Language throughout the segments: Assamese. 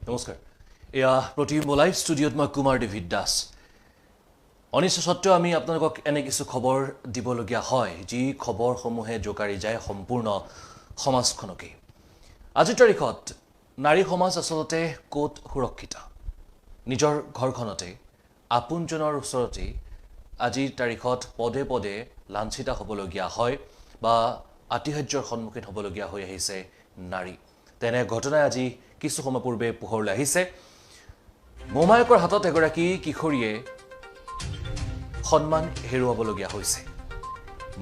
নমস্কাৰ এয়া প্ৰতিবিম্ব লাইভ ষ্টুডিঅ'ত মই কুমাৰ দেৱিদ দাস অনিশ্চ সত্ত্বেও আমি আপোনালোকক এনে কিছু খবৰ দিবলগীয়া হয় যি খবৰসমূহে জোকাৰি যায় সম্পূৰ্ণ সমাজখনকে আজিৰ তাৰিখত নাৰী সমাজ আচলতে ক'ত সুৰক্ষিত নিজৰ ঘৰখনতে আপোনজনৰ ওচৰতে আজিৰ তাৰিখত পদে পদে লাঞ্ছিত হ'বলগীয়া হয় বা আতিশয্যৰ সন্মুখীন হ'বলগীয়া হৈ আহিছে নাৰী তেনে ঘটনাই আজি কিছু সময় পূৰ্বে পোহৰলৈ আহিছে মোমায়েকৰ হাতত এগৰাকী কিশোৰীয়ে সন্মান হেৰুৱাবলগীয়া হৈছে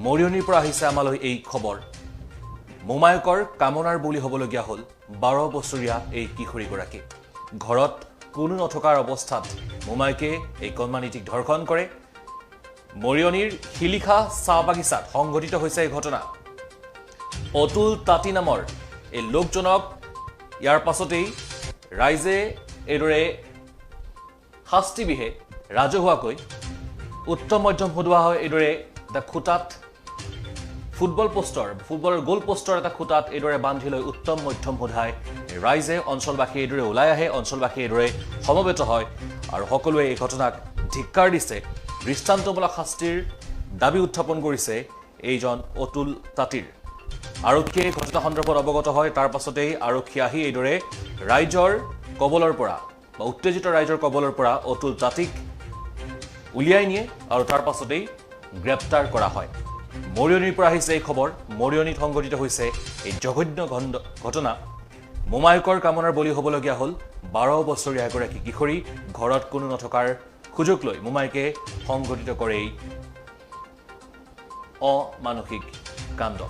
মৰিয়নিৰ পৰা আহিছে আমালৈ এই খবৰ মোমায়েকৰ কামনাৰ বলি হ'বলগীয়া হ'ল 12 বছৰীয়া এই কিশোৰীগৰাকী ঘৰত কোনো নথকাৰ অৱস্থাত মোমায়েকে এই কন্যাটিক ধৰ্ষণ কৰে মৰিয়নিৰ শিলিখা চাহ বাগিচাত সংঘটিত হৈছে এই ঘটনা অতুল তাঁতী নামৰ এই লোকজনক ইয়াৰ পাছতেই ৰাইজে এদৰে শাস্তি বিহে ৰাজহুৱাকৈ উত্তম মধ্যম সদুৱা হয় এদৰে এটা খুটাত ফুটবলৰ গোল পোষ্টৰ এটা খুটাত এদৰে বান্ধি লৈ উত্তম মধ্যম সোধাই ৰাইজে অঞ্চলবাসী এদৰে ওলাই আহে অঞ্চলবাসী এদৰে সমবেত হয় আৰু সকলোৱে এই ঘটনাক ধিক্কাৰ দিছে দৃষ্টান্তমূলক শাস্তিৰ দাবী উত্থাপন কৰিছে এইজন অতুল তাঁতীৰ আৰক্ষীয়ে ঘটনা সন্দৰ্ভত অৱগত হয় তাৰ পাছতেই আৰক্ষী আহি এইদৰে ৰাইজৰ কবলৰ পৰা বা উত্তেজিত ৰাইজৰ কবলৰ পৰা অতুল তাঁতীক উলিয়াই নিয়ে আৰু তাৰ পাছতেই গ্ৰেপ্তাৰ কৰা হয় মৰিয়নিৰ পৰা আহিছে এই খবৰ মৰিয়নিত সংঘটিত হৈছে এই জঘন্য ঘটনা মোমায়েকৰ কামনাৰ বলি হ'বলগীয়া হ'ল 12 বছৰীয়া এগৰাকী কিশোৰী ঘৰত কোনো নথকাৰ সুযোগ লৈ মোমায়েকে সংঘটিত কৰে এই অমানসিক কাণ্ড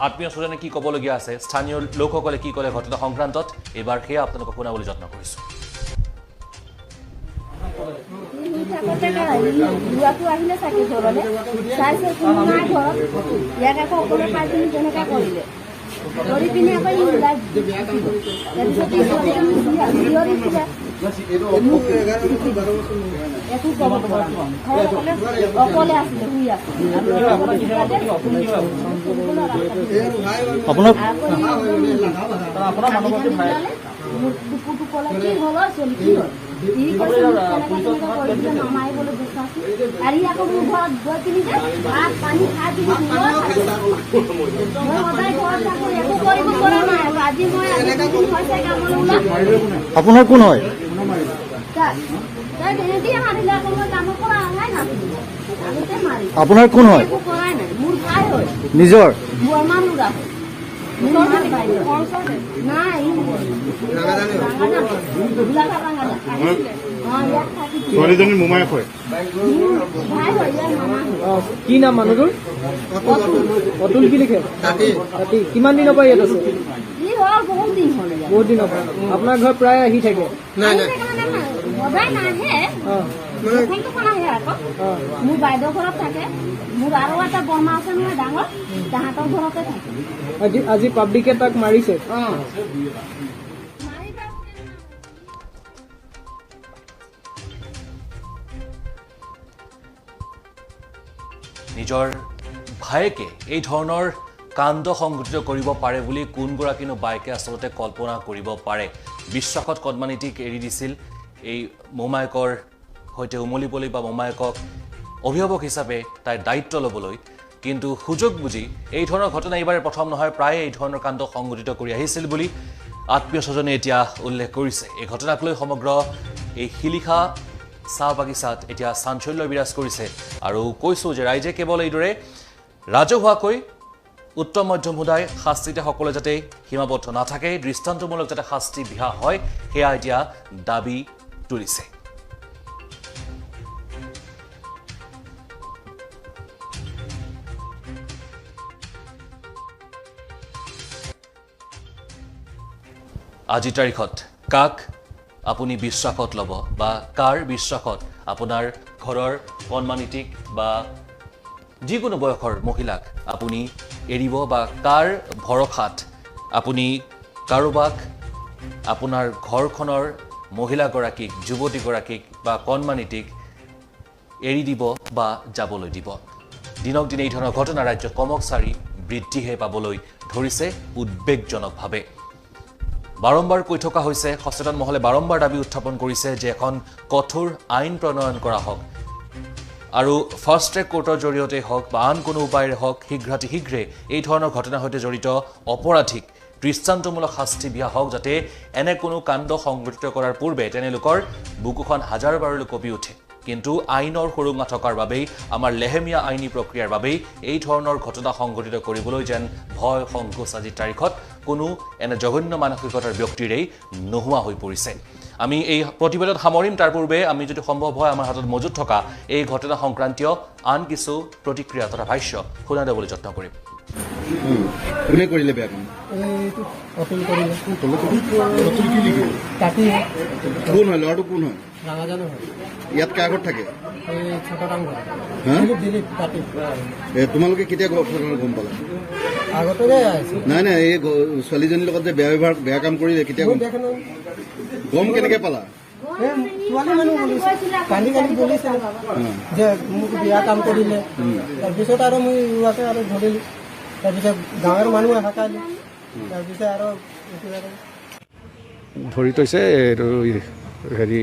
আত্মীয় স্বজনে কি ক'বলগীয়া আছে স্থানীয় লোকসকলে কি ক'লে ঘটনা সংক্ৰান্তত এবাৰ সেয়া আপোনালোকক শুনাবলৈ যত্ন কৰিছোঁ আহিলে চাকি ঘৰলৈ চাইছে কোনো নাই ঘৰত ইয়াক আকৌ অকলে পাই পিনি তেনেকৈ কৰিলে কৰি পিনি আকৌ একো ক'ব পৰা অকলে আছিলে শুই মামাই বোলে দেখুৱাইছো আৰু আকৌ মোৰ ঘৰত গৈ পিনি যে ভাত পানী খাই পিনি মই সদায় ঘৰত থাকো একো কৰিব পৰা নাই আজি মই হৈছে কামলৈ ওলাম আপোনাৰ কোন হয় আপোনাৰ কোন হয় মোৰ ভাই হয় নিজৰ বৰমান লুৰা ছোৱালীজনীৰ মোমায়েক হয় কি নাম মানুহটোৰ অতুল কি লিখে কিমান দিনৰ পৰা ইয়াত আছে বহুত দিনৰ পৰা আপোনাৰ ঘৰত প্ৰায় আহি থাকে মোৰ বাইদেউ ঘৰত থাকে মোৰ আৰু এটা বৰমা আছে নহয় ডাঙৰ তাহাঁতৰ ঘৰতে থাকে আজি পাব্লিকে তাক মাৰিছে নিজৰ ভায়েকে এই ধৰণৰ কাণ্ড সংঘটিত কৰিব পাৰে বুলি কোনগৰাকীনো বায়েকে আচলতে কল্পনা কৰিব পাৰে বিশ্বাসত কন্যাটিক এৰি দিছিল এই মোমায়েকৰ সৈতে উমলিবলৈ বা মোমায়েকক অভিভাৱক হিচাপে তাইৰ দায়িত্ব ল'বলৈ কিন্তু সুযোগ বুজি এই ধৰণৰ ঘটনা এইবাৰে প্ৰথম নহয় প্ৰায় এই ধৰণৰ কাণ্ড সংঘটিত কৰি আহিছিল বুলি আত্মীয় স্বজনে এতিয়া উল্লেখ কৰিছে এই ঘটনাক লৈ সমগ্ৰ এই শিলিখা চাহ বাগিচাত এতিয়া চাঞ্চল্য বিৰাজ কৰিছে আৰু কৈছোঁ যে ৰাইজে কেৱল এইদৰে ৰাজহুৱাকৈ উত্তম মধ্যম সোধাই শাস্তিতে সকলো যাতে সীমাবদ্ধ নাথাকে দৃষ্টান্তমূলক যাতে শাস্তি বিহা হয় সেয়া এতিয়া দাবী তুলিছে আজিৰ তাৰিখত কাক আপুনি বিশ্বাসত ল'ব বা কাৰ বিশ্বাসত আপোনাৰ ঘৰৰ কন্যাটিক বা যিকোনো বয়সৰ মহিলাক আপুনি এৰিব বা কাৰ ভৰসাত আপুনি কাৰোবাক আপোনাৰ ঘৰখনৰ মহিলাগৰাকীক যুৱতীগৰাকীক বা কন্যাটিক এৰি দিব বা যাবলৈ দিব দিনক দিনে এই ধৰণৰ ঘটনা ৰাজ্যত কমকচাৰি বৃদ্ধিহে পাবলৈ ধৰিছে উদ্বেগজনকভাৱে বাৰম্বাৰ কৈ থকা হৈছে, সচেতন মহলে বাৰম্বাৰ দাবী উত্থাপন কৰিছে যে এখন কঠোৰ আইন প্ৰণয়ন কৰা হওক আৰু ফাষ্ট ট্ৰেক কোৰ্টৰ জৰিয়তে হওক বা আন কোনো উপায়েৰে হওক শীঘ্ৰে এই ধৰণৰ ঘটনাৰ সৈতে জড়িত অপৰাধীক দৃষ্টান্তমূলক শাস্তি দিয়া হওক, যাতে এনে কোনো কাণ্ড সংঘটিত কৰাৰ পূৰ্বে তেনেলোকৰ বুকুখন হাজাৰ বাৰলৈ কঁপি উঠে। কিন্তু আইনৰ সুৰুঙা থকাৰ বাবেই, আমাৰ লেহেমীয়া আইনী প্ৰক্ৰিয়াৰ বাবেই এই ধৰণৰ ঘটনা সংঘটিত কৰিবলৈ যেন ভয় সংকোচ আজিৰ তাৰিখত কোনো এনে জঘন্য মানসিকতাৰ ব্যক্তিৰেই নোহোৱা হৈ পৰিছে। আমি এই প্ৰতিবেদন সামৰিম, তাৰ পূৰ্বে আমি যদি সম্ভৱ হয় আমাৰ হাতত মজুত থকা এই ঘটনা সংক্ৰান্তীয় আন কিছু প্ৰতিক্ৰিয়া তথা ভাষ্য শুনাই দিবলৈ যত্ন কৰিম। কোনে কৰিলে বেয়া কাম? অতুল কৰিলে। অতুল কি লিখে? কাটি কোন হয় ল'ৰাটো? কোন হয়? ৰাঙাজানো হয়। ইয়াত কাৰ ঘৰত থাকে? এই ছোটৰাম ঘৰ। হা? দিলীপ কাটি। তোমালোকে কেতিয়া গম পালা? আগতে আহিছে। নাই এই ছোৱালীজনীৰ লগত যে বেয়া কাম কৰিলে কেতিয়া গম কেনেকে পালা? ছোৱালী মানুহ বলিছে, কান্দি বলিছে যে মোক বিয়া কাম কৰিলে। তাৰপিছত আৰু মই ইয়াতে আৰু ধৰিলো, তাৰপিছত গাঁৱৰ মানুহে হাকাইলে, তাৰপিছত আৰু ধৰি থৈছে এইটো হেৰি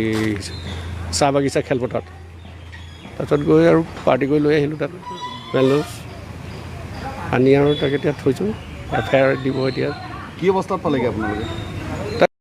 চাহ বাগিচা খেলপথাৰত। তাৰপিছত গৈ আৰু পাৰ্টি কৰি লৈ আহিলোঁ তাত মেলোঁ আনি আৰু তাক এতিয়া থৈছোঁ। FIR দিব এতিয়া। কি অৱস্থাত পালেগৈ আপোনালোকে?